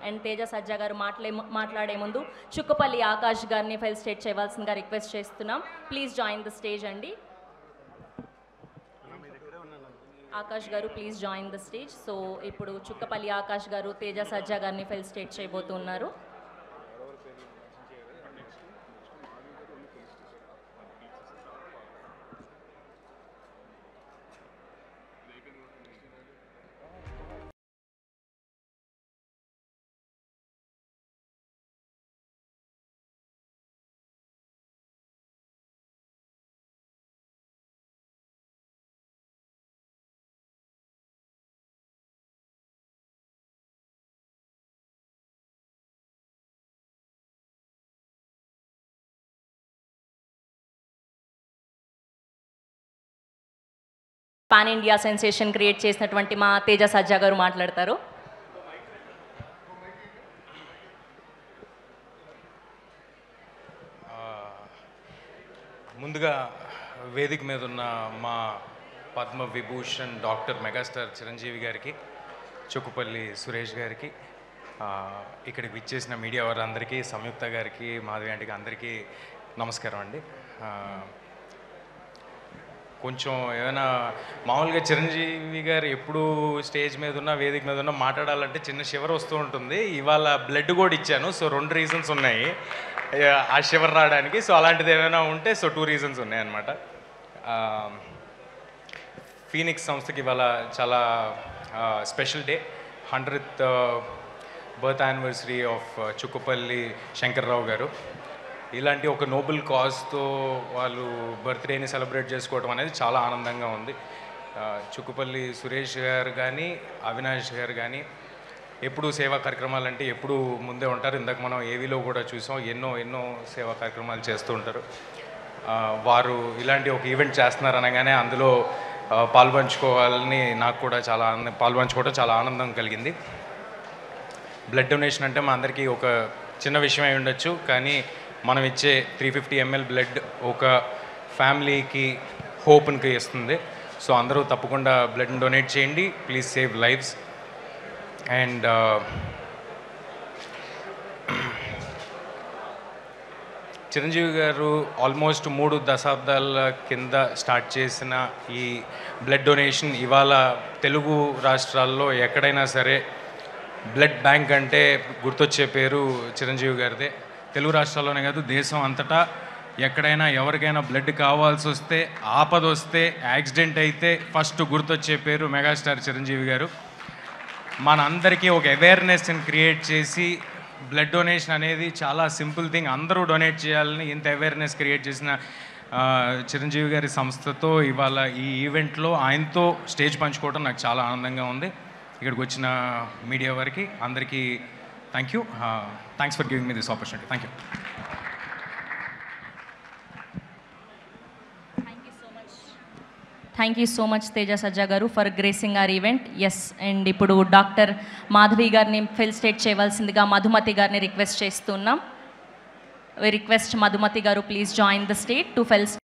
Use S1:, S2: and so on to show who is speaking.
S1: And Teja Sajja గారు మాట్లాడే ముందు చుక్కపల్లి ఆకాష్ గారిని ఫెలిసిటేట్ చేయవలసిందిగా రిక్వెస్ట్ చేస్తున్నాం. ప్లీజ్ జాయిన్ ద స్టేజ్ అండి. ఆకాష్ గారు please join the stage. So ఇప్పుడు చుక్కపల్లి ఆకాష్ గారు తేజ సజ్జా గారిని ఫెలిసిటేట్ చేయబోతున్నారు. పాన్ ఇండియా సెన్సేషన్ క్రియేట్ చేసినటువంటి మా తేజ సజ్జా గారు మాట్లాడతారు.
S2: ముందుగా వేదిక మీద ఉన్న మా పద్మ విభూషణ్ డాక్టర్ మెగాస్టార్ చిరంజీవి గారికి, చుక్కపల్లి సురేష్ గారికి, ఇక్కడికి విచ్చేసిన మీడియా వారందరికీ, సంయుక్త గారికి, మాధవి ఆంటీకి అందరికీ నమస్కారం అండి. కొంచెం ఏమైనా మామూలుగా చిరంజీవి గారు ఎప్పుడు స్టేజ్ మీద ఉన్న వేదిక మీద ఉన్న మాట్లాడాలంటే చిన్న షివర్ వస్తూ ఉంటుంది. ఇవాళ బ్లడ్ కూడా ఇచ్చాను. సో 2 రీజన్స్ ఉన్నాయి ఆ షివర్ రావడానికి. సో అలాంటిది ఏమైనా ఉంటే 2 రీజన్స్ ఉన్నాయన్నమాట. ఫీనిక్స్ సంస్థకి ఇవాళ చాలా special day, 100th birth anniversary of Chukkapalli Shankarrao గారు. ఇలాంటి ఒక నోబెల్ కాజ్తో వాళ్ళు బర్త్డేని సెలబ్రేట్ చేసుకోవడం అనేది చాలా ఆనందంగా ఉంది. చుక్కపల్లి సురేష్ గారు కానీ, అవినాష్ గారు కానీ ఎప్పుడు సేవా కార్యక్రమాలు అంటే ఎప్పుడు ముందే ఉంటారు. ఇందాక మనం ఏవీలో కూడా చూసాం, ఎన్నో సేవా కార్యక్రమాలు చేస్తూ ఉంటారు. వారు ఇలాంటి ఒక ఈవెంట్ చేస్తున్నారు అనగానే అందులో పాల్పంచుకోవాలని నాకు కూడా పాల్పంచుకోవడం చాలా ఆనందం కలిగింది. బ్లడ్ డొనేషన్ అంటే మా అందరికీ ఒక చిన్న విషయం అయి ఉండొచ్చు, కానీ మనం ఇచ్చే 350 ml బ్లడ్ ఒక ఫ్యామిలీకి హోప్ని ఇస్తుంది. సో అందరూ తప్పకుండా బ్లడ్ని డొనేట్ చేయండి. Please save lives. And Chiranjeevi గారు ఆల్మోస్ట్ 3 దశాబ్దాల కింద స్టార్ట్ చేసిన ఈ బ్లడ్ డొనేషన్ ఇవాళ తెలుగు రాష్ట్రాల్లో ఎక్కడైనా సరే బ్లడ్ బ్యాంక్ అంటే గుర్తొచ్చే పేరు చిరంజీవి గారిదే. తెలుగు రాష్ట్రాల్లోనే కాదు, దేశం అంతటా ఎక్కడైనా ఎవరికైనా బ్లడ్ కావాల్సి వస్తే, ఆపద వస్తే, యాక్సిడెంట్ అయితే ఫస్ట్ గుర్తొచ్చే పేరు మెగాస్టార్ చిరంజీవి గారు. మనందరికీ ఒక అవేర్నెస్ని క్రియేట్ చేసి బ్లడ్ డొనేషన్ అనేది చాలా సింపుల్ థింగ్, అందరూ డొనేట్ చేయాలని ఇంత అవేర్నెస్ క్రియేట్ చేసిన చిరంజీవి గారి సంస్థతో ఇవాళ ఈ ఈవెంట్లో ఆయనతో స్టేజ్ పంచుకోవడం నాకు చాలా ఆనందంగా ఉంది. ఇక్కడికి వచ్చిన మీడియా వారికి అందరికీ thank you. Thanks for giving me this opportunity. Thank you.
S1: Thank you so much Teja Sajja గారు for gracing our event. Yes, and ఇప్పుడు డాక్టర్ మాధవి గారిని ఫెలిసిటేట్ చేయవలసిందిగా మధుమతి గారిని రిక్వెస్ట్ చేస్తున్నాం. వి రిక్వెస్ట్ మధుమతి గారు please join the stage to felicitate.